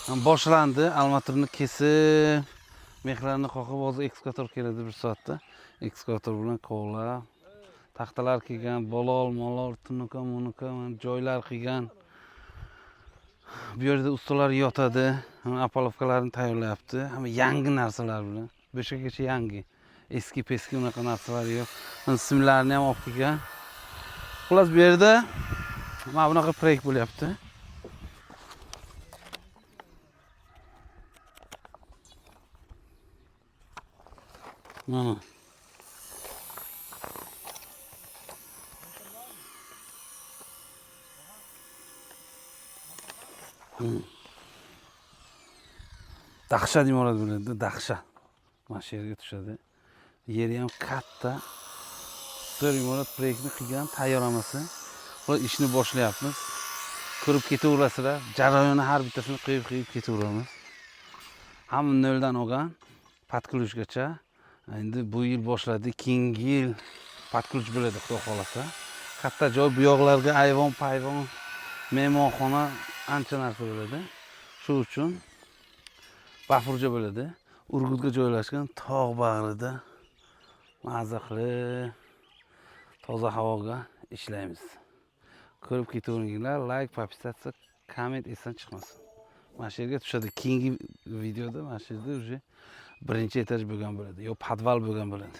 Boshlandi. Armaturni kesib, mexlarni qoqib, hozir ekskavator keladi 1 soatda. Ekskavator bilan kovlab, taxtalar kelgan, bolol, molol, tunuka, munuka, joylar qilgan. Bu yerda ustalar yotadi. Apolovkalarni tayyorlayapti. Hamma yangi narsalar bilan. Bo'shagacha yangi. Eski-peski unaqa narsalar yo'q. Simlarni ham olib kelgan. Xullas bu yerda mana bunaqa proyekt bo'lyapti. Mana. Dahshat imorat bo'ladi, dahshat. Mana shu yerga tushadi. Yeri ham katta. Zo'r imorat proyektni qilgan, tayyorlamasi. Ular ishni boshlayapmiz. Ko'rib ketaverasizlar. Jarayonni har bittasini qo'yib ketaveramiz. Hamma noldan olgan, podключgacha. Endi bu yil boshladi, keyingi yil podключ bo'ladi, xudo xolasa. Katta joy, bu yoqlarga ayvon, payvon, mehmonxona ancha narsa bo'ladi. Shu uchun bafurja bo'ladi. Urgutga joylashgan tog' bag'rida maza qilib toza havoga ishlaymiz. Ko'rib ketaveringlar, like, podpisatsiya, komment esdan chiqmasin. Mana shu yerga tushadi. Keyingi videoda mana shu yerda уже birinchi etaj bo'lgan bo'ladi, yo podval bo'lgan bo'ladi.